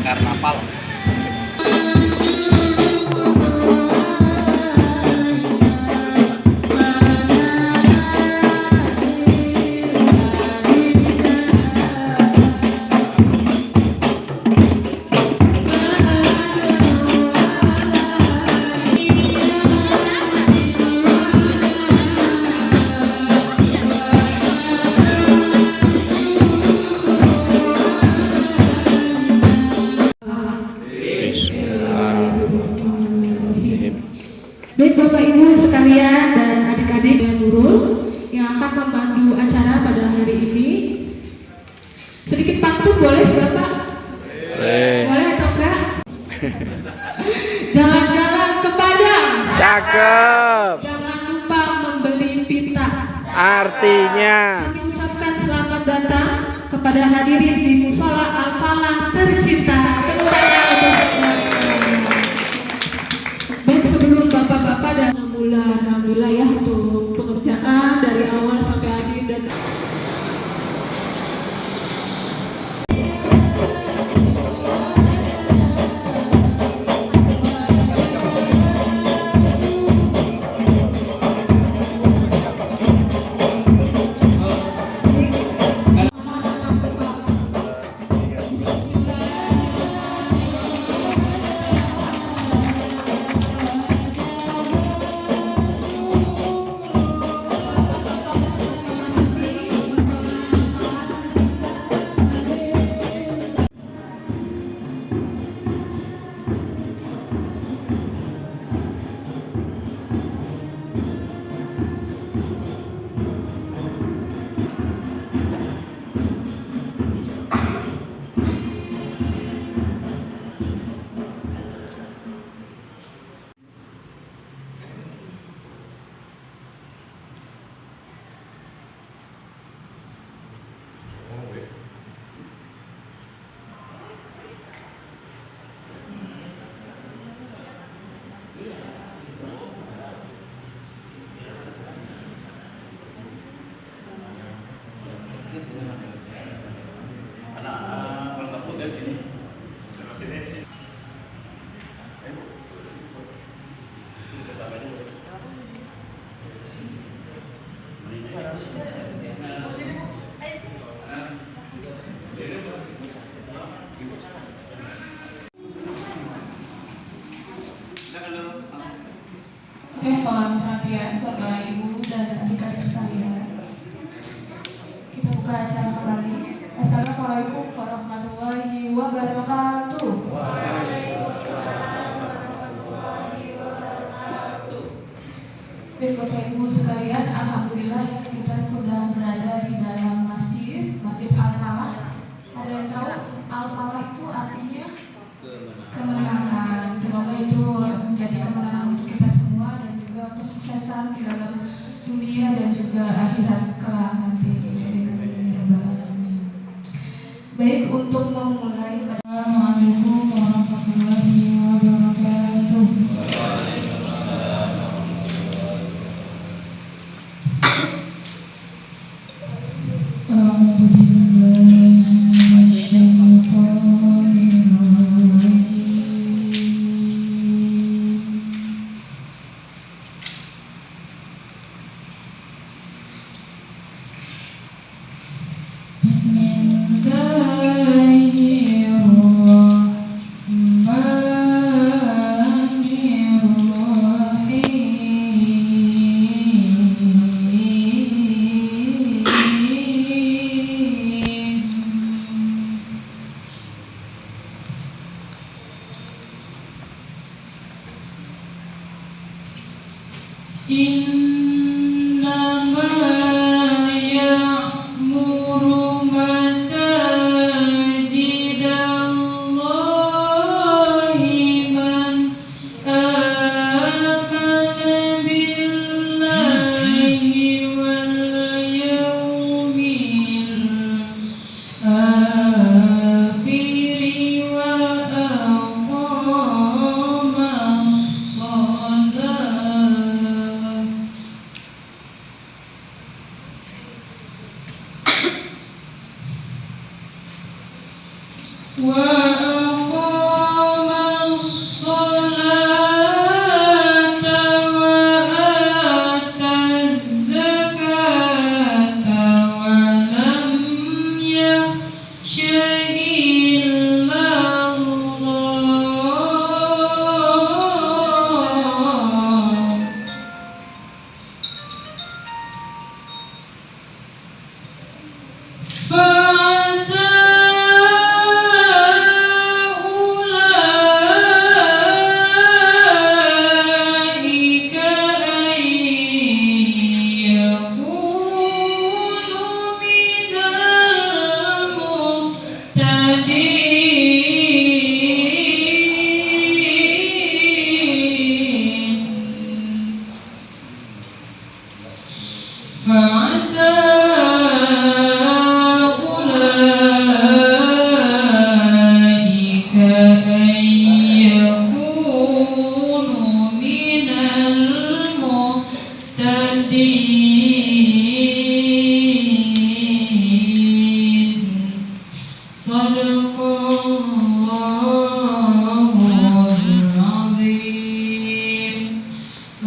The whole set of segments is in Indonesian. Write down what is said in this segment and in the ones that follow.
Karnaval. Baik Bapak Ibu sekalian dan adik-adik yang Nurul yang akan memandu acara pada hari ini. Sedikit pantun boleh Bapak? Boleh atau enggak? Jalan-jalan ke Padang. Cakep. Jangan lupa membeli pita. Artinya Kami ucapkan selamat datang kepada hadirin di Musola Al-Falah tercinta. Tepuk tangan untuk semua. Baik, sebelum bapak-bapak dan alhamdulillah ya untuk pengerjaan dari awal sampai akhir dan Oke, mohon perhatian Bapak Ibu dan adik-adik sekalian. Kita buka acara kembali. Assalamualaikum warahmatullahi wabarakatuh. Baik Bapak Ibu sekalian, alhamdulillah ya kita sudah berada di dalam Masjid Al-Falah. Ada yang tahu Al-Falah itu artinya kemenangan. Semoga itu menjadi kemenangan untuk kita semua dan juga kesuksesan di dalam dunia dan juga akhirat kelak nanti. Baik, untuk memulai, Assalamualaikum warahmatullahi wabarakatuh.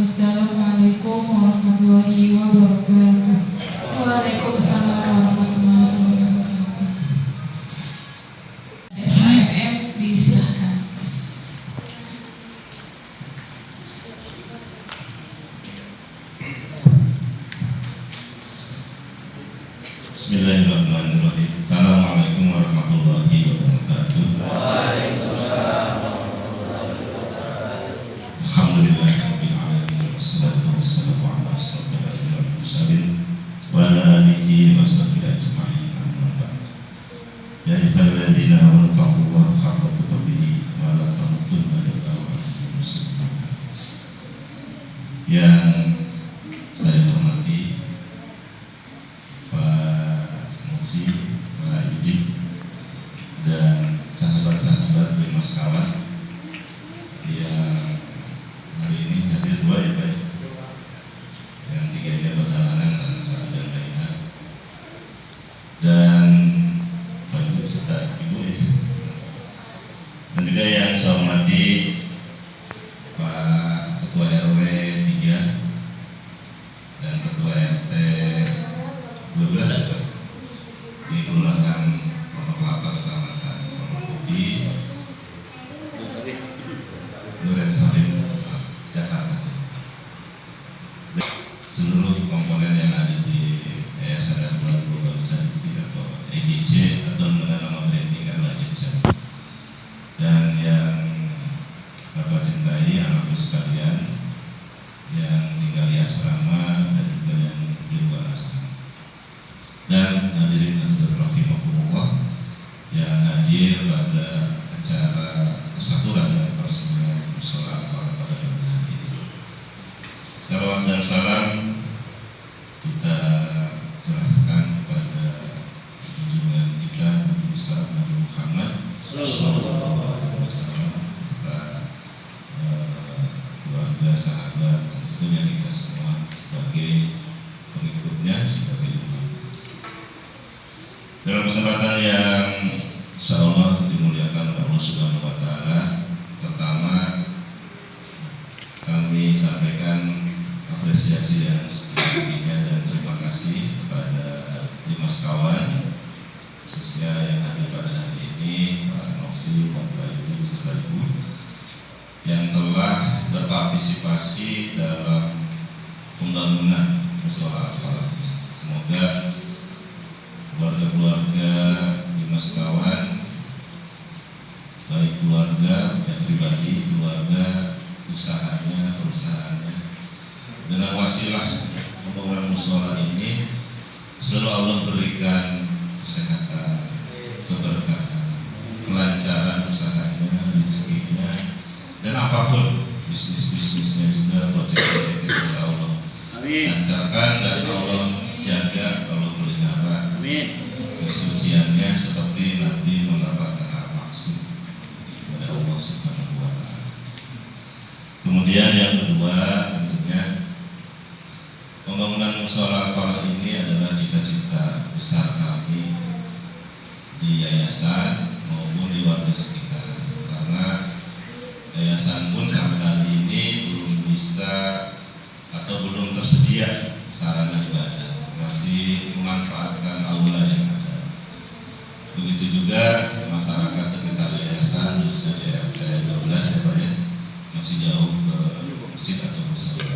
Wassalamualaikum warahmatullahi wabarakatuh. Waalaikumsalam warahmatullahi wabarakatuh. SHMM disilahkan. Bismillahirrahmanirrahim. Assalamualaikum warahmatullahi wabarakatuh. Alhamdulillahirabbil alamin wassalatu wassalamu ala asyrofil anbiya'i wal mursalin wa ala alihi wa sahbihi ajma'in. Amma ba'd. Ya ayyuhalladzina amanu taqullaha haqqa tuqatih wa la tamutunna illa wa antum muslimun. Yang saya hormati Pak Mufti, Pak Yudi, dan sahabat-sahabat Limas Kawan yang hari ini hadir dua ya Pak, yang tiganya berhalangan karena sakit dan lainnya, dan Pak Ibu serta Ibu ya, dan juga yang saya hormati Pak Ketua RW 3 dan Ketua RT 12 di Kelurahan Pondok Kelapa, Kecamatan Pondok Kopi, Duren Sawit, Jakarta. Seluruh komponen yang ada di Yayasan Darul Global Charity atau EGC atau dengan nama branding adalah Jajan. Dan yang Bapak cintai anakku sekalian yang tinggal di asrama dan juga yang di luar asrama. Dan hadirin rahimakumullah yang hadir pada acara tasyakuran dan peresmian mushola Al-Falah pada pagi hari ini. Salawat dan salam kita serahkan kepada junjungan kita Nabi besar Nabi Muhammad sallallahu alaihi wasallam serta keluarga, sahabat, dan tentunya kita semua sebagai pengikutnya, sebagai umatnya. Dalam kesempatan yang insyaallah dimuliakan oleh Allah Subhanahu wa taala, pertama kami sampaikan apresiasi yang setinggi-tingginya dan terima kasih kepada Limas Kawan khususnya yang hadir pada hari ini, Pak Novi, Pak Yudi beserta Ibu yang telah berpartisipasi dalam pembangunan mushola Al-Falah ini. Semoga keluarga-keluarga Limas Kawan, baik keluarga yang pribadi, keluarga usahanya, perusahaannya, dengan wasilah pembangunan mushola ini selalu Allah berikan kesehatan, keberkahan, kelancaran usahanya, rezekinya, dan apapun bisnis-bisnisnya juga proyek-proyeknya oleh Allah lancarkan dan Allah jaga, Allah pelihara. Kesuciannya seperti Nabi mendapatkan al-maksud kepada Allah Subhanahu wa taala. Kemudian yang kedua, tentunya pembangunan mushola Al-Falah ini adalah cita-cita besar kami di yayasan maupun di warga sekitar, karena yayasan pun sampai hari ini belum bisa atau belum tersedia sarana ibadah, masih memanfaatkan aula yang ada. Begitu juga masyarakat sekitar yayasan, khususnya di RT 12 ya Pak ya, masih jauh ke masjid atau musola.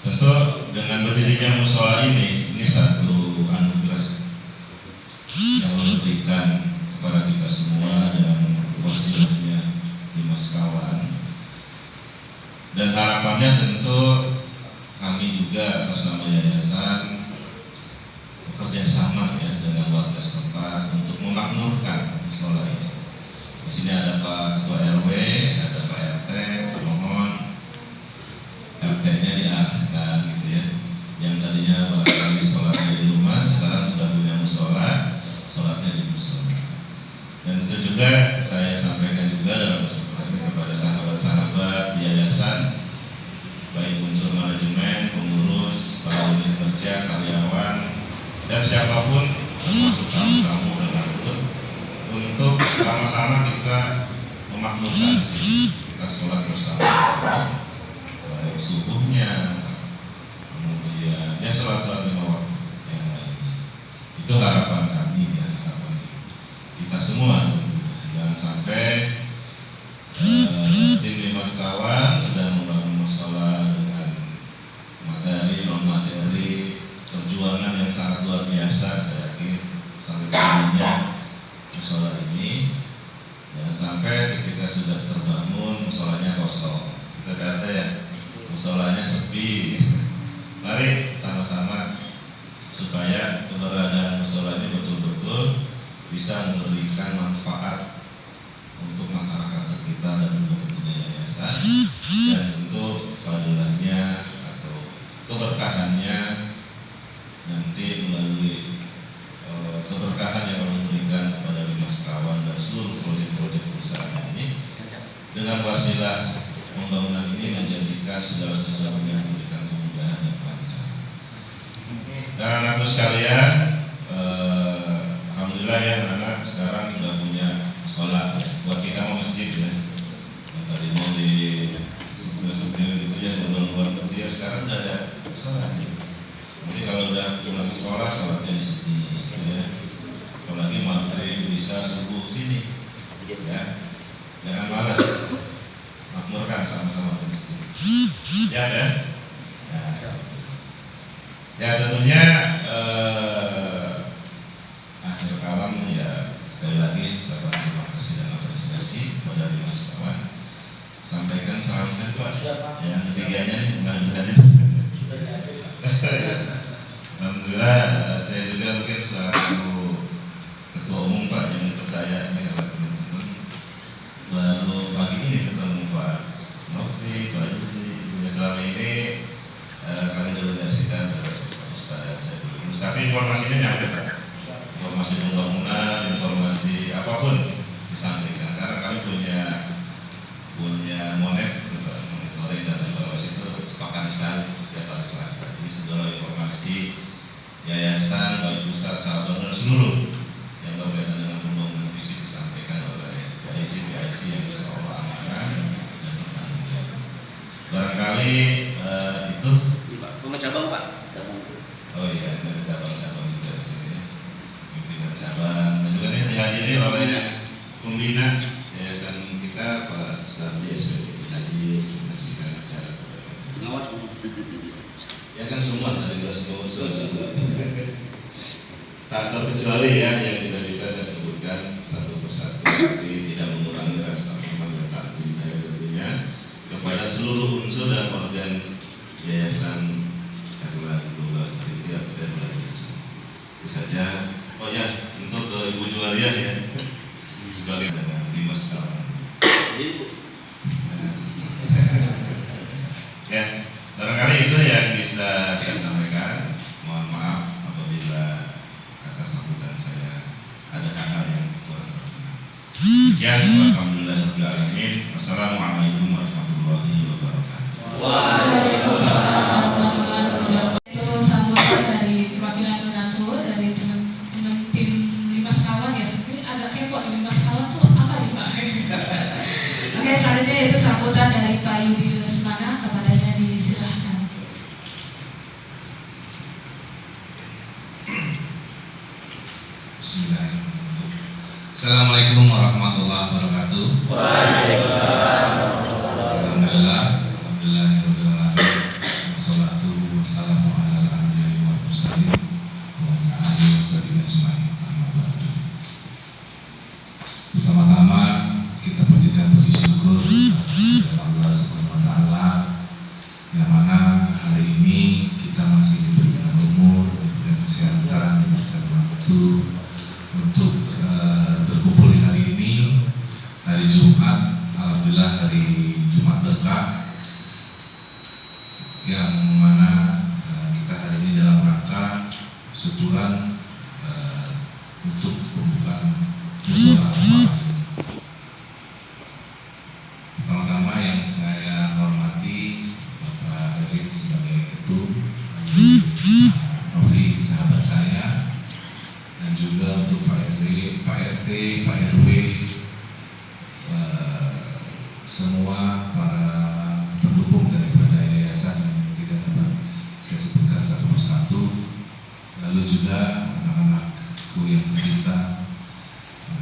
Tentu dengan berdirinya musola ini satu anugerah yang memberikan kepada kita semua dengan wasilahnya Dimas Kawan, dan harapannya tentu kami juga atas nama yayasan bekerja sama ya dengan warga setempat untuk memakmurkan musola ini. Di sini ada Pak Ketua RW, ada Pak RT, mohon RT-nya diarahkan gitu ya. Yang tadinya barangkali sholatnya di rumah, sekarang sudah punya musola, sholatnya di musola. Dan itu juga saya sampaikan juga dalam kesempatan kepada sahabat-sahabat di yayasan, baik unsur manajemen, pengurus, para unit kerja, karyawan, dan siapapun termasuk tamu-tamu dan anggur, untuk sama-sama kita memakmurkan sini, kita sholat bersama di sini, baik subuhnya, kemudian ya sholat-sholat lima waktu yang lainnya. Itu harapan kami ya, harapan kita semua. Jangan sampai tim Dimas Kawan sudah membangun musola dengan materi non materi perjuangan yang sangat luar biasa. Saya yakin sampai berdirinya musola ini, jangan sampai ketika sudah terbangun musolanya kosong. Kita kata ya, musolanya sepi. Mari sama-sama supaya keberadaan musola ini betul-betul bisa memberikan manfaat untuk masyarakat sekitar dan untuk yayasan, dan untuk fadilahnya atau keberkahannya nanti melalui keberkahan yang Allah berikan kepada Dimas Kawan dan seluruh proyek-proyek perusahaan ini, dengan wasilah pembangunan ini menjadikan segala sesuatunya memberikan kemudahan dan kelancaran. Dan anakku sekalian, alhamdulillah ya anak sekarang sudah punya sholat ya. Buat kita mau masjid ya, yang tadi mau di sebelah gitu ya, di luar kecil, sekarang udah ada sholat ya. Nanti kalau udah pulang sekolah, sholatnya di sini gitu ya. Apalagi maghrib bisa subuh sini ya, jangan malas, makmurkan sama-sama di masjid ya kan? Ya tentunya akhir kalam ya, sekali lagi saya terima kasih dan apresiasi kepada Dimas Kawan. Sampaikan salam sehat Pak. Yang ketiganya nih bukan hadir. Alhamdulillah, saya juga mungkin selaku ketua umum Pak yang dipercaya ini oleh teman-teman. Baru pagi ini ketemu Pak Novi, Pak Yudi. Selama ini kami delegasikan Pak Ustadz saya dulu. Tapi informasinya nyampe Pak. Informasi pembangunan, informasi apapun disampaikan, karena kami punya monet monitoring dan evaluasi itu sepakat sekali setiap hari Selasa. Jadi segala informasi yayasan, baik pusat, cabang dan seluruh yang berkaitan dengan pembangunan fisik disampaikan oleh PIC yang insya Allah amanah dan bertanggung jawab. Barangkali itu cabang Pak. Oh iya, ada cabang-cabang juga di sini ya. Pimpinan cabang dan juga ini dihadiri oleh pembina yayasan kita Pak Sutardi SPP hadir menyaksikan acara. Ya kan semua tadi sudah semua unsur tak terkecuali ya yang tidak bisa saya sebutkan satu persatu, tapi tidak mengurangi rasa hormat dan takjub saya tentunya kepada seluruh unsur dan organ yayasan Erlang Global Charity atau Erlang Cici. Itu saja. Oh ya, untuk ke Ibu Juwaria ya, sebagai dengan Dimas Kawan. Ya, barangkali itu yang bisa saya sampaikan. Mohon maaf apabila kata sambutan saya ada hal-hal yang kurang berkenan. Sekian, alhamdulillahirabbil alamin. Wassalamualaikum warahmatullahi wabarakatuh. Waalaikumsalam warahmatullahi wabarakatuh. Itu sambutan dari perwakilan donatur dari tim Dimas Kawan ya. Ini agak kepo ini Assalamualaikum warahmatullahi wabarakatuh. Alhamdulillah, wassalatu wassalamu ala al-anbiya'i wal mursalin wa ala alihi washabihi ajmain. Pertama-tama kita panjatkan puji syukur kepada Allah Subhanahu wa taala yang mana hari ini kita masih diberikan umur, diberikan kesehatan, diberikan waktu untuk berkumpul di hari ini, hari Jumat. Alhamdulillah hari Jumat berkah yang mana kita hari ini dalam rangka syukuran untuk pembukaan musyawarah malam ini. Pertama-tama yang saya hormati Bapak Erik sebagai ketum, Novi sahabat saya, dan juga untuk Pak RT, Pak RW, semua para pendukung daripada yayasan yang tidak dapat saya sebutkan satu persatu, lalu juga anak-anakku yang tercinta,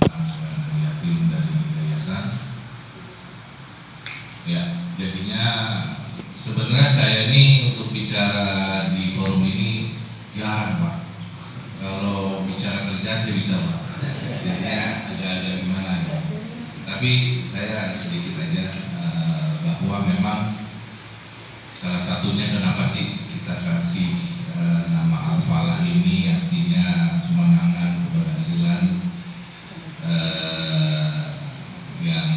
anak yatim dari yayasan. Ya, jadinya sebenarnya saya ini untuk bicara di forum ini jarang, Pak. Kalau bicara kerjaan saya bisa, Pak. Jadinya agak-agak gimana ya. Tapi saya sedikit aja bahwa memang salah satunya kenapa sih kita kasih nama Al-Falah ini, artinya kemenangan, keberhasilan, yang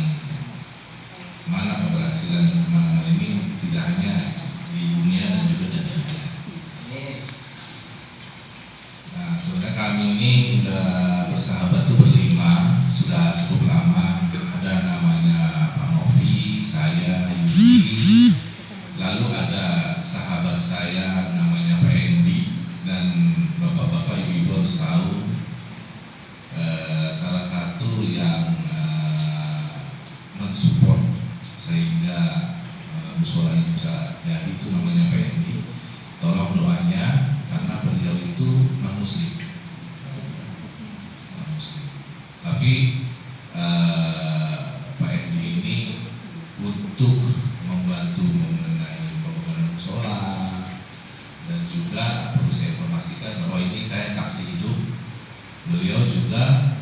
mana keberhasilan dan kemenangan ini tidak hanya di dunia dan juga di akhirat. Nah, sebenarnya kami ini udah bersahabat tuh berlima, sudah cukup lama. Ada namanya Pak Novi, saya, Yudi, lalu ada sahabat saya namanya Pak Endi, dan bapak-bapak ibu-ibu harus tahu salah satu yang mensupport sehingga musyola ini bisa jadi itu namanya Pak Endi. Tolong doanya karena beliau itu non-muslim. Tapi Pak Endi ini untuk membantu mengenai pembangunan musyola, dan juga perlu saya informasikan bahwa ini saya saksi hidup. Beliau juga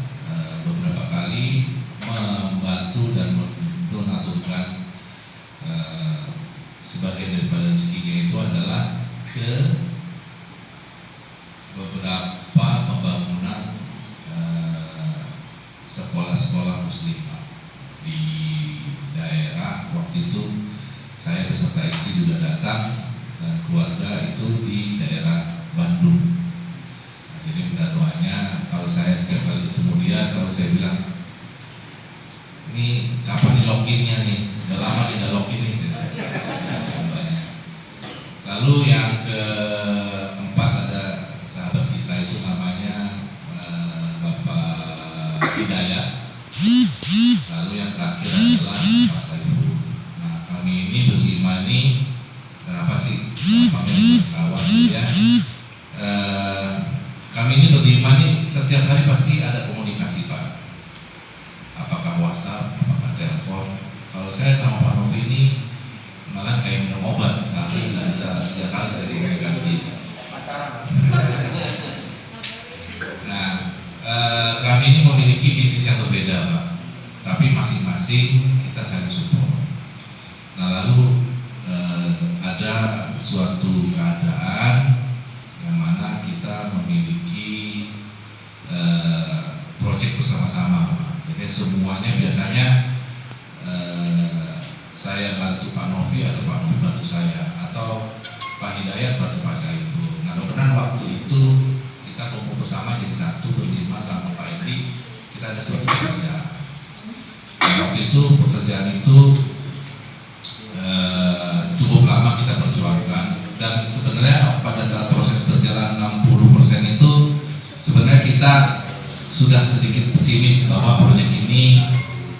beberapa kali membantu dan mendonaturkan sebagian daripada rezekinya itu adalah ke beberapa pembangunan sekolah-sekolah muslim di daerah. Waktu itu saya beserta istri juga datang dan keluarga itu di daerah Bandung. Nah, jadi minta doanya. Kalau saya setiap kali ketemu dia selalu saya bilang, ini kapan nih loginnya nih? Udah lama nih nggak login nih. Lalu yang keempat ada sahabat kita itu namanya Bapak Hidayat. Lalu yang terakhir adalah Pak Saiful. Nah, kami ini berlima nih, kenapa sih panggil kawan ya? Kami ini berlima nih setiap hari pasti ada komunikasi, Pak. Apakah WhatsApp, apakah telepon. Kalau saya sama Pak Novi ini malah kayak minum obat, sehari nggak bisa 3 kali saya dikasih. Nah, kami ini memiliki bisnis yang berbeda, Pak. Tapi masing-masing kita saling support. Nah, lalu ada suatu keadaan yang mana kita memiliki proyek bersama-sama, Pak. Jadi semuanya biasanya saya bantu Pak Novi atau Pak Novi bantu saya, atau Pak Hidayat bantu Pak Saiful. Nah, kebetulan waktu itu kita kumpul bersama jadi satu berlima sama Pak Endi, kita ada suatu pekerjaan. Nah, waktu itu pekerjaan itu cukup lama kita perjuangkan, dan sebenarnya pada saat proses berjalan 60% itu sebenarnya kita sudah sedikit pesimis bahwa proyek ini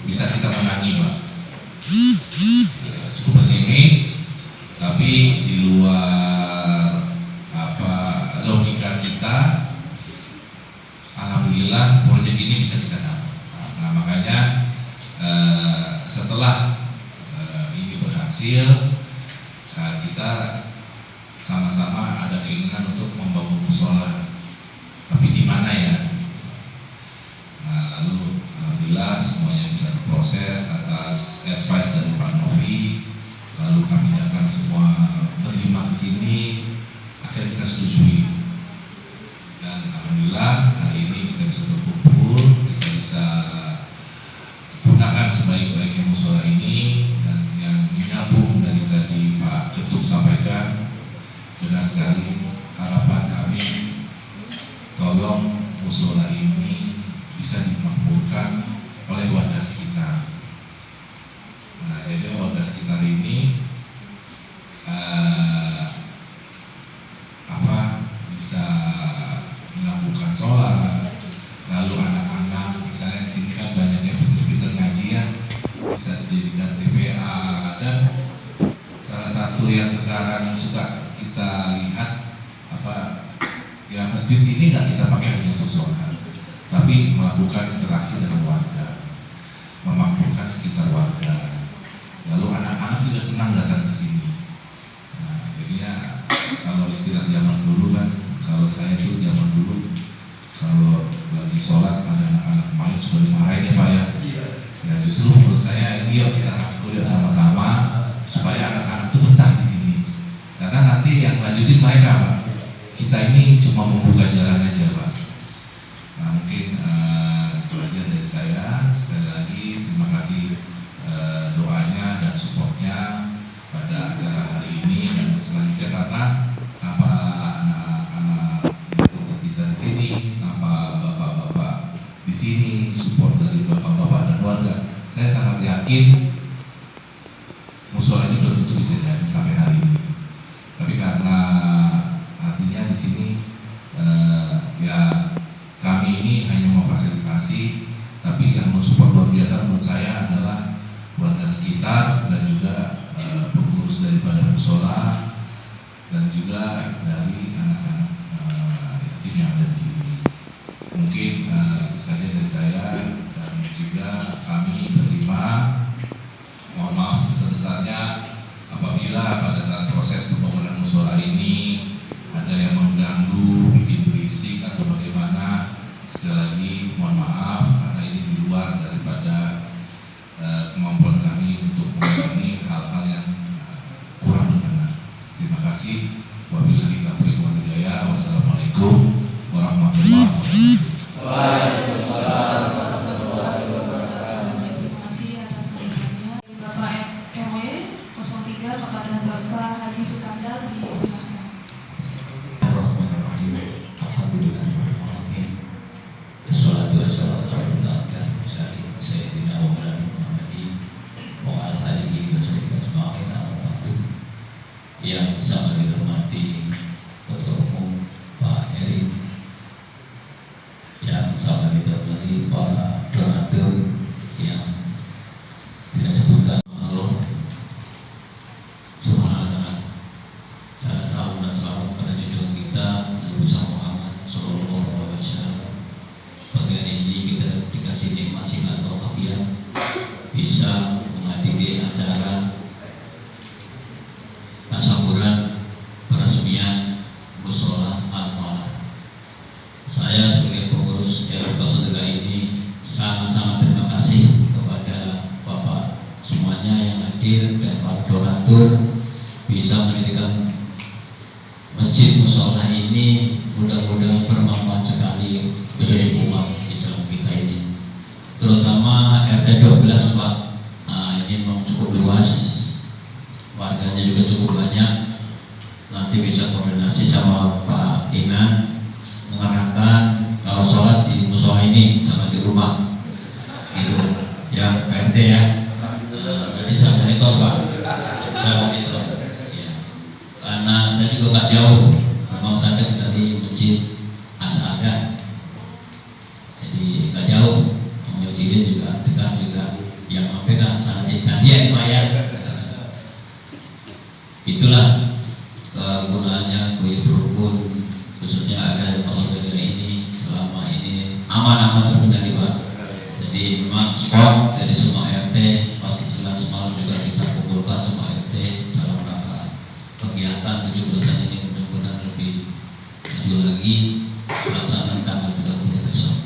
bisa kita menangi, Pak. Cukup pesimis, tapi di luar logika kita, alhamdulillah proyek ini bisa kita dapat. setelah ini berhasil, kita sama-sama ada keinginan untuk membangun musola, tapi di mana ya? Nah, lalu alhamdulillah semuanya bisa berproses atas advice dari Pak Novi. Lalu kami datang semua berlima ke sini, akhirnya kita setujui. Dan alhamdulillah hari ini kita bisa berkumpul, kita bisa gunakan sebaik-baiknya musola ini. Dan yang menyambung dari tadi Pak Ketum sampaikan, benar sekali, harapan kami tolong musola ini bisa dimakmurkan oleh warga sekitar. Nah, jadi warga sekitar ini bisa melakukan sholat, lalu anak-anak misalnya di sini kan banyaknya pinter-pinter ngaji ya, bisa dijadikan TPA. Dan salah satu yang sekarang suka kita lihat ya masjid ini nggak kita pakai hanya untuk sholat, tapi melakukan interaksi dengan warga, memakmurkan sekitar warga. Lalu anak-anak juga senang datang ke sini. Nah, jadinya kalau istilah zaman dulu kan, kalau saya itu zaman dulu kalau lagi sholat ada anak-anak main sudah dimarahin ya Pak ya. Ya justru menurut saya ini yuk kita rangkul ya sama-sama supaya anak-anak itu betah di sini. Karena nanti yang lanjutin mereka Pak. Kita ini cuma membuka jalan aja Pak. Nah mungkin itu aja dari saya. Sekali lagi terima kasih doanya dan supportnya pada acara hari ini dan selanjutnya, karena tanpa anak-anak untuk kita di sini, tanpa bapak-bapak di sini, support dari bapak-bapak dan warga, saya sangat yakin musola ini belum tentu bisa jadi sampai hari ini. Tapi karena artinya di sini ya kami ini hanya memfasilitasi, tapi yang mensupport luar biasa menurut saya adalah warga sekitar dan juga pengurus daripada musola dan juga dari anak-anak yatim yang ada di sini. Mungkin itu saja dari saya, dan juga kami berterima mohon maaf sebesar-besarnya apabila pada saat proses pembangunan musola ini ada yang mengganggu, bikin berisik atau bagaimana. Sekali lagi mohon maaf karena ini di luar daripada kemampuan kami untuk mengurangi hal-hal yang kurang berkenan. Terima kasih. Wabillahi taufiq wal hidayah. Wassalamualaikum warahmatullahi wabarakatuh. Waalaikumsalam warahmatullahi wabarakatuh. Terima kasih atas penjelasannya Bapak RW 03 kepada Bapak Haji Sukandar, disilahkan. Yang sangat dihormati Ketua Umum Pak Eri, yang sangat dihormati para donatur yang tidak sebutkan Allah Subhanahu wa salam dan selamat pada junjungan kita Nabi Muhammad Sallallahu Alaihi Wasallam. Pagi hari ini kita dikasih nikmat sihat walafiat, bisa menghadiri acara tasawuran peresmian musola Al-Falah. Saya sebagai pengurus RW 03 ini sangat-sangat terima kasih kepada Bapak semuanya yang hadir dan para donatur, bisa mendirikan masjid musola ini. Mudah-mudahan bermanfaat sekali bagi umat Islam kita ini, terutama RT 12 Pak. Ini memang cukup luas, warganya juga cukup banyak. Nanti bisa koordinasi sama Pak Inan mengarahkan kalau sholat di musola ini sama di rumah gitu ya Pak RT ya. Nanti saya monitor Pak, saya monitor ya. Karena saya juga nggak jauh, memang saya dari masjid Asada, jadi nggak jauh. Masjidnya juga dekat juga, yang sampai kan sana sih kajian dibayar. Itulah kegunaannya kuil berukun, khususnya ada pasal ini selama ini aman-aman terkendali Pak. Jadi memang support dari semua RT, pasti kegiatan 17-an ini mudah-mudahan lebih maju lagi pelaksanaan tanggal 30 besok.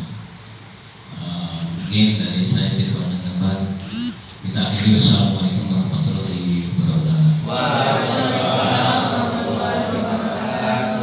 Mungkin dari saya tidak banyak tambah. Kita akhiri. Wassalamualaikum warahmatullahi wabarakatuh. Assalamualaikum warahmatullahi wabarakatuh.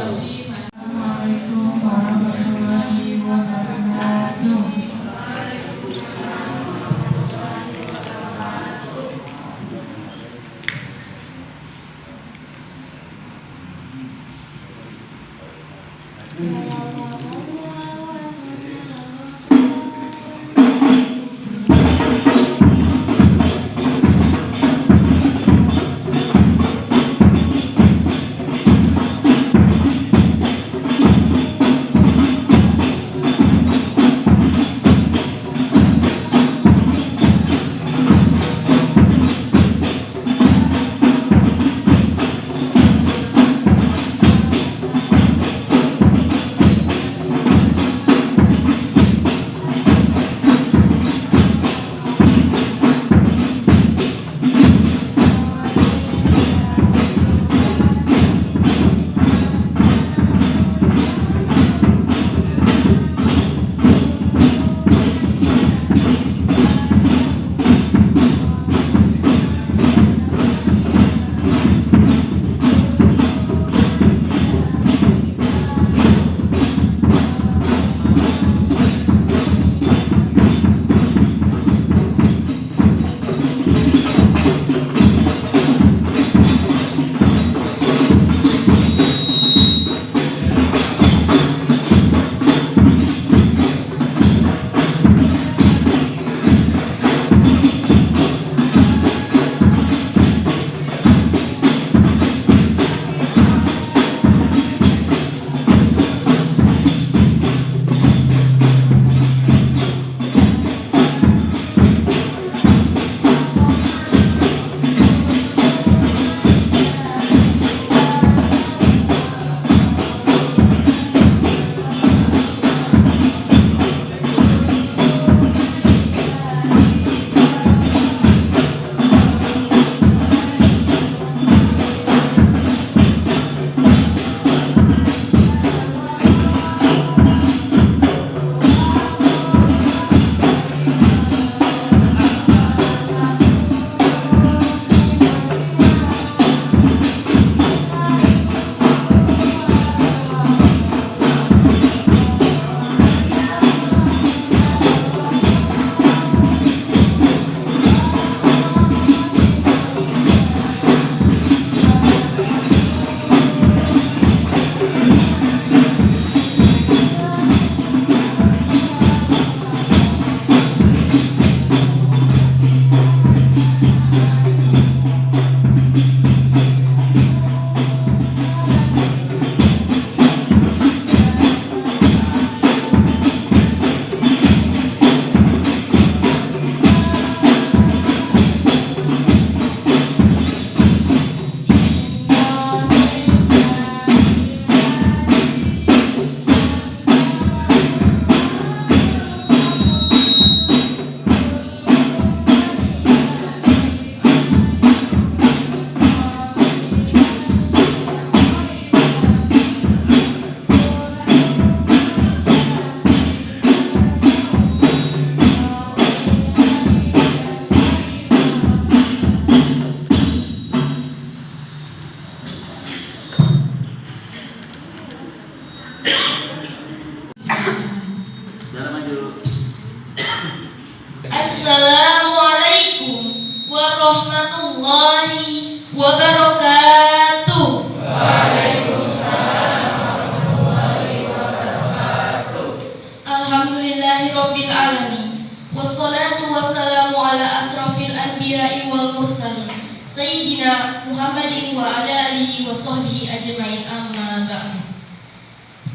Muhammadin wa ala alihi wa sahbihi ajma'in, amma ba'du.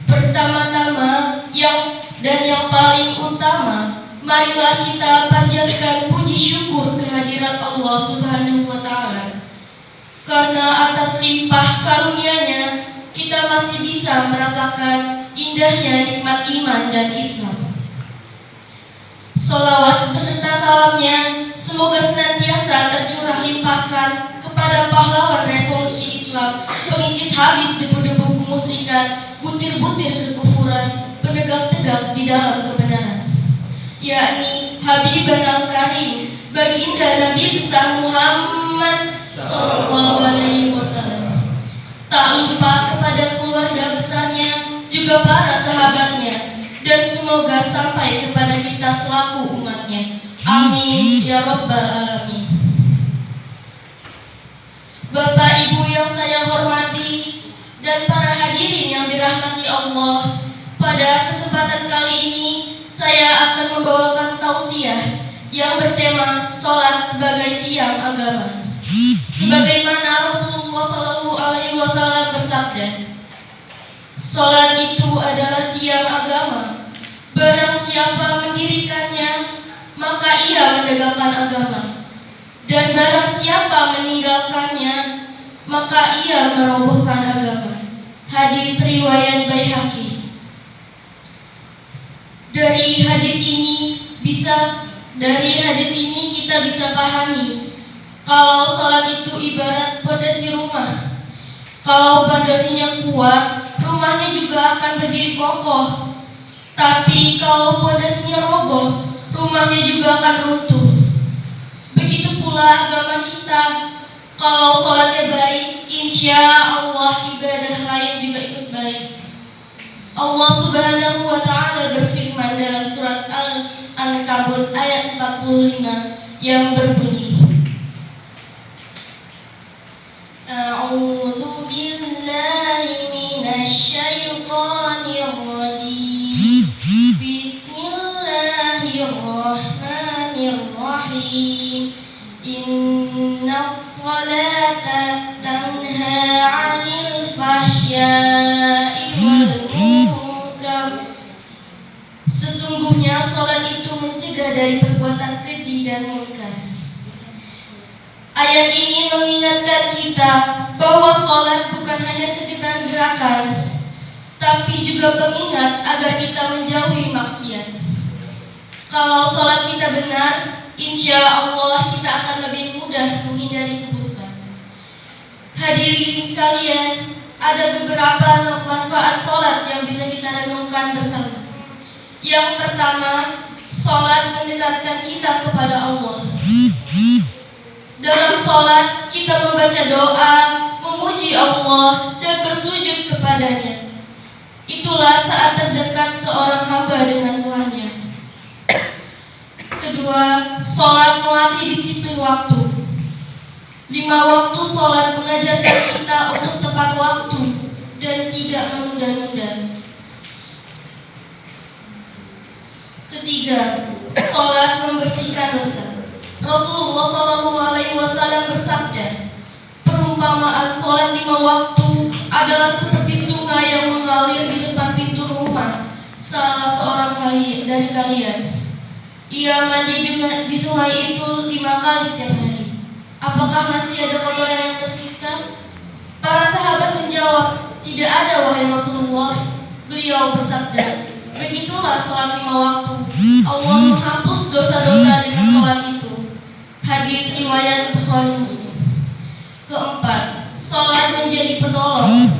Pertama-tama yang paling utama, marilah kita panjatkan puji syukur kehadirat Allah Subhanahu wa taala. Karena atas limpah karunia-Nya kita masih bisa merasakan indahnya nikmat iman dan Islam. Sholawat beserta salamnya semoga senantiasa tercurah limpahkan kepada pahlawan revolusi Islam, pengikut dalam kebenaran, yakni Habibana al-Karim, baginda Nabi besar Muhammad sallallahu alaihi wasallam. Tak lupa kepada keluarga besarnya, juga para sahabatnya, dan semoga sampai kepada kita selaku umatnya. Amin ya rabbal alamin. Bapak Ibu yang saya hormati dan para hadirin yang dirahmati Allah, pada kesempatan kali ini saya akan membawakan tausiah yang bertema sholat sebagai tiang agama. Sebagaimana Rasulullah SAW bersabda, sholat itu adalah tiang agama. Barang siapa mendirikannya, maka ia menegakkan agama. Dan barang siapa meninggalkannya, maka ia merobohkan agama. Hadis riwayat Baihaqi. Dari hadis ini kita bisa pahami kalau sholat itu ibarat pondasi rumah. Kalau pondasinya kuat, rumahnya juga akan berdiri kokoh. Tapi kalau pondasinya roboh, rumahnya juga akan runtuh. Begitu pula agama kita. Kalau sholatnya baik, insya Allah ibadah lain juga ikut baik. Allah Subhanahu wa Ta'ala berfirman dalam surat Al-Ankabut ayat 45 yang berbunyi, A'udzu billahi minasy syaithanir rajim. Bismillahirrahmanirrahim. Innas salata tanha 'anil fahsya'i wal munkar. Sesungguhnya salat itu mencegah dari perbuatan keji dan munkar. Ayat ini mengingatkan kita bahwa salat bukan hanya sekedar gerakan, tapi juga pengingat agar kita menjauhi maksiat. Kalau salat kita benar, insya Allah kita akan lebih mudah menghindari keburukan. Hadirin sekalian, ada beberapa manfaat salat yang bisa kita renungkan bersama. Yang pertama, salat mendekatkan kita kepada Allah. Dalam salat kita membaca doa, memuji Allah dan bersujud kepadanya. Itulah saat terdekat seorang hamba dengan Tuhannya. Kedua, salat melatih disiplin waktu. 5 waktu salat mengajarkan kita untuk tepat waktu dan tidak menunda-nunda. Ketiga, salat membersihkan dosa. Rasulullah SAW bersabda, perumpamaan salat 5 waktu adalah seperti sungai yang mengalir di depan pintu rumah salah seorang dari kalian. Ia mandi di sungai itu 5 kali setiap hari. Apakah masih ada kotoran yang tersisa? Para sahabat menjawab, tidak ada wahai Rasulullah. Beliau bersabda, begitulah salat 5 waktu. Allah menghapus dosa-dosa dengan salat itu. Hadis riwayat Bukhari Muslim. Keempat, salat menjadi penolong.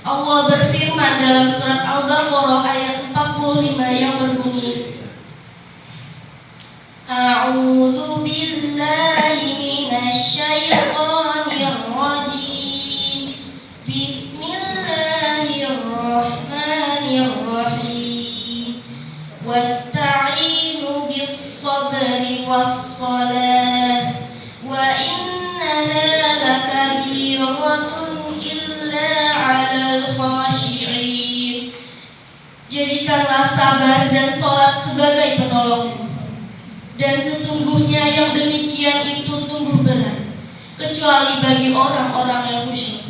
Allah berfirman dalam surat Al-Baqarah ayat 45 yang berbunyi, A'udzu billahi minasy syaithanir rajim. Bismillahirrahmanirrahim. Wasta'inu bis-sabri was-salah wa innaha lakabiratun illa 'alal khashi'in. Jadikanlah sabar dan salat sebagai penolongmu. Dan sesungguhnya yang demikian itu sungguh berat, kecuali bagi orang-orang yang khusyuk.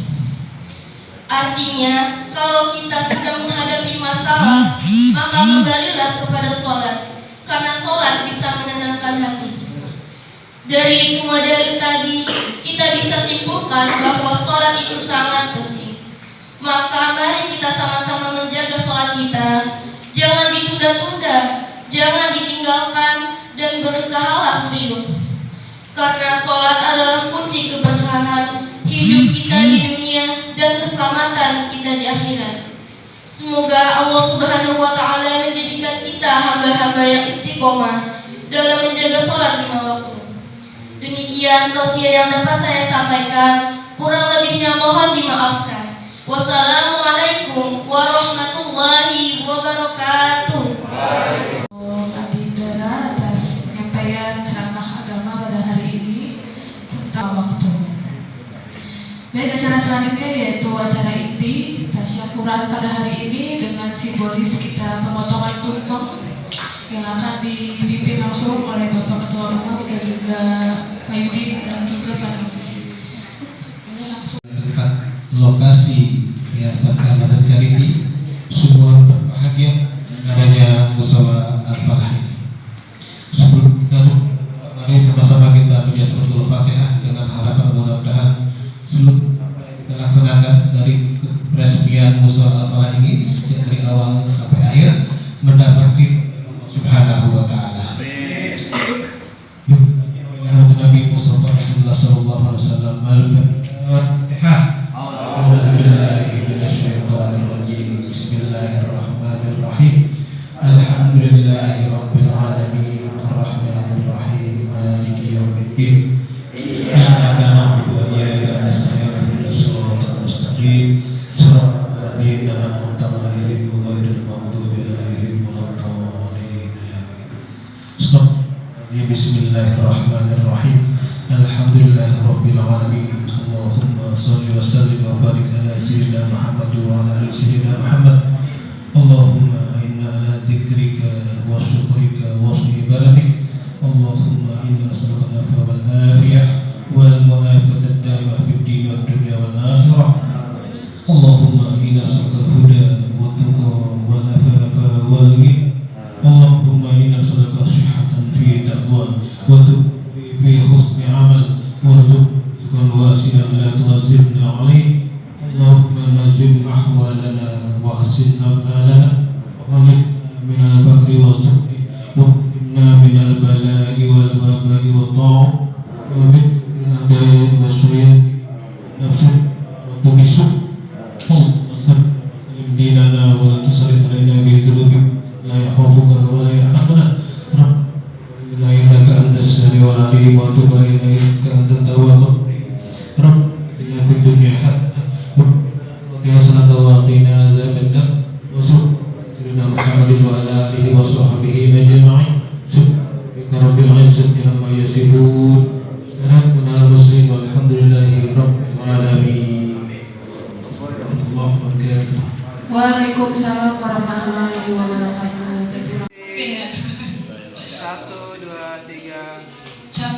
Artinya, kalau kita sedang menghadapi masalah, maka kembalilah kepada sholat, karena sholat bisa menenangkan hati. Dari semua dalil tadi, kita bisa simpulkan bahwa sholat itu sangat penting. Maka mari kita sama-sama menjaga sholat kita. Jangan ditunda-tunda, jangan ditinggalkan, dan berusahalah khusyuk. Karena sholat adalah kunci keberkahan hidup kita di dunia dan keselamatan kita di akhirat. Semoga Allah Subhanahu wa Ta'ala menjadikan kita hamba-hamba yang istiqomah dalam menjaga sholat 5 waktu. Demikian tausiah yang dapat saya sampaikan, kurang lebihnya mohon dimaafkan. Wassalamualaikum warahmatullahi wabarakatuh. Adindara atas penyampaian ceramah agama pada hari ini tentang waktu. Baik, acara selanjutnya yaitu acara inti tasyakuran pada hari ini dengan simbolis kita pemotongan tumpeng yang akan dipimpin langsung oleh Bapak Ketua Umum dan juga Pak Yudi dan juga Pak Novi. Dekat lokasi Yayasan Al-Azhar Charity, semua berbahagia adanya musyawarah Al-Falah. Sebelum kita mari sama-sama kita baca suratul Fatihah dengan harapan mudah-mudahan seluruh kita laksanakan dari peresmian musyawarah Al-Falah ini sejak dari awal sampai akhir mendapat firman Subhanahu wa Ta'ala. Nabi Mustafa Rasulullah sallallahu alaihi wasallam Al-Fatihah. Bismillahirrahmanirrahim. Alhamdulillahirabbil alamin arrahmanirrahim maliki yaumiddin. Iyyaka na'budu wa iyyaka nasta'in ihdinas siratal mustaqim siratal ladzina an'amta 'alaihim ghairil maghdubi 'alaihim waladdallin. Bismillahirrahmanirrahim. Alhamdulillahirabbil alamin. Allahumma shalli wa sallim wa barik ala sayyidina Muhammad wa ala ali sayyidina Muhammad. Allahumma inna ala dzikrika wa syukrika wa husni ibadatik. Allahumma inna nas'aluka al-'afwa wal 'afiyah wal mu'afata ad-daimah fid din wad dunya wal akhirah. Allahumma inna nas'aluka al-huda wat tuqa wal afafa wal ghina. Allahumma inna nas'aluka sihhatan fi taqwa wa tuqwi fi husni amal warzuqna wasi'an la tu'azzibna 'alaih. Allahumma nazim ahwalana wa hasin ab'alana wa khalidna min al-bakri wa zuhri wa qimna min al-bala'i wal waba'i wa ta'a wa min al-adai wa suyad nafsin wa tubisu Allahumma sallim dinana wa la tusallit alaina bi dhunubik la yahubuka wa la yarhamuna. Rabbana innaka antas samiul alim wa tub alaina innaka antat tawwabur rahim. Rabbana fid dunya hasanah wa qina adzaban nar. Wa sallallahu Muhammadin wa ala alihi wa sahbihi ajma'in. Subhanaka rabbil izzati amma yasifun. Salamun alal mursalin walhamdulillahi rabbil alamin. Warahmatullahi wabarakatuh. Waalaikumsalam warahmatullahi wabarakatuh. 1, 2, 3.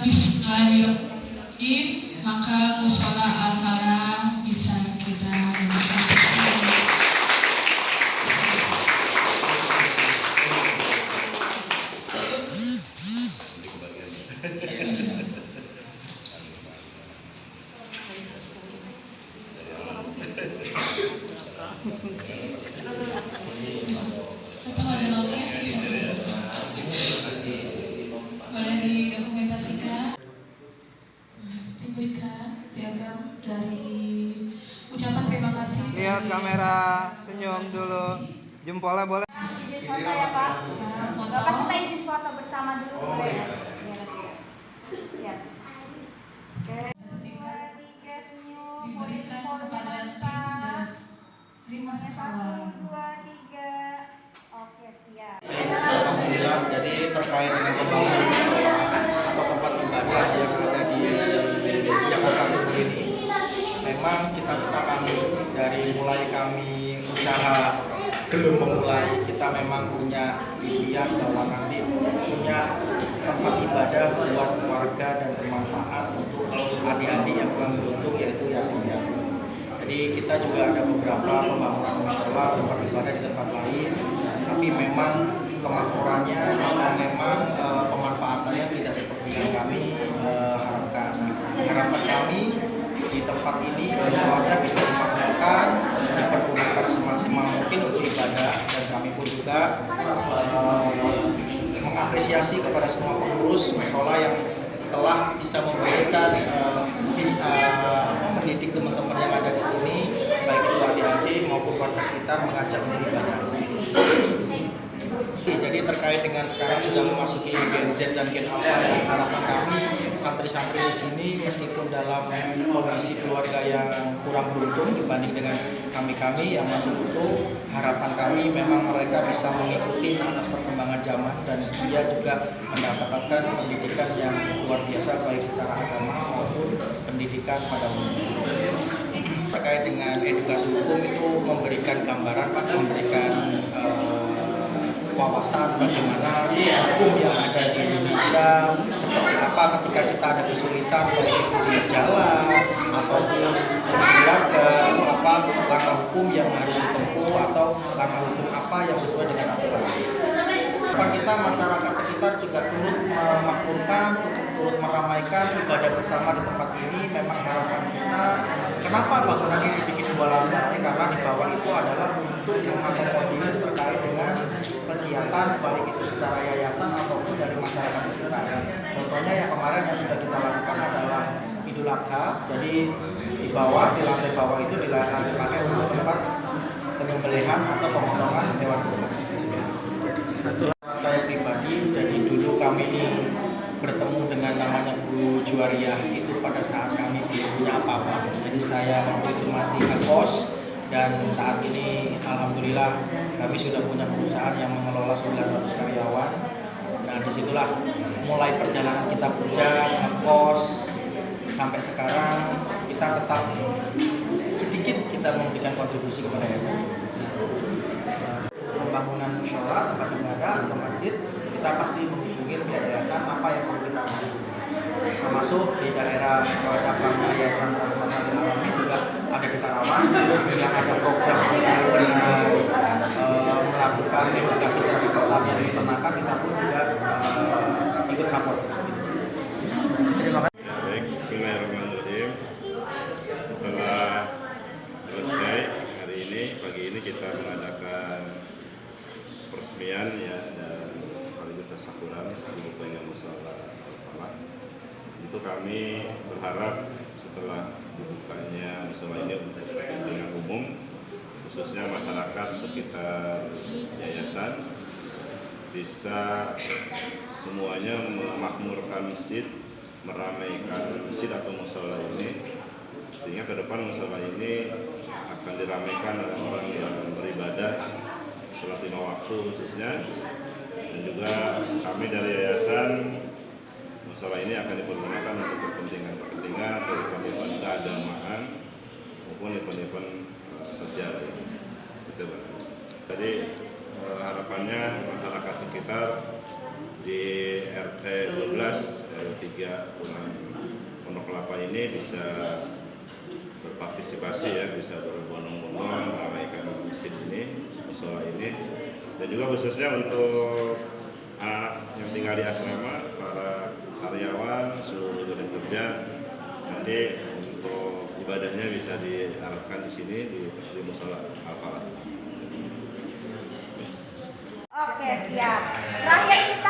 Bismillahirrahmanirrahim. Maka musyawarah Al-Falah bisa kita lakukan. Boleh didokumentasikan, diberikan piagam dari ucapan terima kasih. Lihat kamera, senyum dulu. Jempolnya boleh. Izin foto ya Pak. Bapak kita izin foto bersama dulu boleh ya? Siap. Oke. 2, 3 senyum. Diberikan kepada Bapak. 5 sekolah. 1, 2, 3. Oke, siap. Alhamdulillah, jadi terkait dengan pembangunan sekolahan atau tempat ibadah yang ada di Jakarta Timur ini, memang cita-cita kami dari mulai kami usaha belum memulai, kita memang punya impian bahwa nanti punya tempat ibadah buat warga dan bermanfaat untuk adik-adik yang kurang beruntung, yaitu yatim piatu. Jadi kita juga ada beberapa pembangunan musyola tempat ibadah di tempat lain, tapi memang kemakmurannya memang pemanfaatannya tidak seperti yang kami harapkan. Harapan kami di tempat ini semuanya bisa dimakmurkan, dipergunakan semaksimal mungkin untuk ibadah, dan kami pun juga mengapresiasi kepada semua pengurus musyola yang telah bisa memberikan mendidik teman-teman yang ada di sini, baik itu adik-adik maupun warga sekitar. sekitar mengajak beribadah. Jadi terkait dengan sekarang sudah memasuki Gen Z dan Gen Alpha, yang harapan kami santri-santri di sini meskipun dalam kondisi keluarga yang kurang beruntung dibanding dengan kami yang masih utuh, harapan kami memang mereka bisa mengikuti atas perkembangan zaman dan dia juga mendapatkan pendidikan yang luar biasa baik secara agama maupun pendidikan pada umumnya. Terkait dengan edukasi hukum itu memberikan gambaran, memberikan wawasan bagaimana hukum yang ada di Indonesia, seperti apa ketika kita ada kesulitan baik itu di jalan ataupun di keluarga, apa langkah hukum yang harus ditempuh atau langkah hukum apa yang sesuai dengan aturan. Kita masyarakat sekitar juga turut memakmurkan, turut meramaikan ibadah bersama di tempat ini. Memang harapan kita, kenapa bangunan ini dibikin 2 lantai? Karena di bawah itu adalah untuk mengakomodir terkait dengan kegiatan baik itu secara yayasan ataupun dari masyarakat sekitar. Contohnya yang kemarin yang sudah kita lakukan adalah Idul Adha. Jadi di bawah, di lantai bawah itu dipakai untuk tempat penyembelihan atau pemotongan hewan kurban. Saya pribadi, jadi dulu kami ini bertemu dengan namanya Bu Juwariah itu pada saat kami belum punya apa-apa. Jadi saya waktu itu masih ngekos dan saat ini alhamdulillah kami sudah punya perusahaan yang mengelola 900 karyawan. Nah disitulah mulai perjalanan kita kerja, ngekos sampai sekarang kita tetap sedikit kita memberikan kontribusi kepada yayasan. Pembangunan musyola, tempat ibadah atau masjid, kita pasti menghubungi pihak yayasan apa yang perlu kita lakukan. Termasuk di daerah cabangnya Yayasan Rahmatan Lil Alamin juga ada di Karawang yang ada program dengan melakukan edukasi terhadap pertanian dan peternakan, kita pun juga ikut support. Terima kasih. Baik, bismillahirrahmanirrahim. Setelah selesai hari ini, pagi ini kita mengadakan peresmian ya dan sekaligus tasyakuran dibukanya musyola Al-Falah. Itu kami berharap setelah dibukanya musyola ini untuk kepentingan umum, khususnya masyarakat sekitar yayasan, bisa semuanya memakmurkan masjid, meramaikan masjid atau musyola ini, sehingga ke depan musyola ini akan diramaikan oleh orang yang beribadah sholat 5 waktu khususnya. Dan juga kami dari yayasan, musyola ini akan dipergunakan untuk kepentingan terutama event keagamaan maupun event sosial. Gitu, Pak. Jadi harapannya masyarakat sekitar di RT 12 RW 3 Pondok Kelapa ini bisa berpartisipasi ya, bisa berbondong-bondong meramaikan masjid ini, musyola ini, dan juga khususnya untuk anak yang tinggal di asrama, para karyawan, seluruh unit kerja, nanti untuk ibadahnya bisa diharapkan di sini di musyola Al-Falah. Oke, siap. Terakhir kita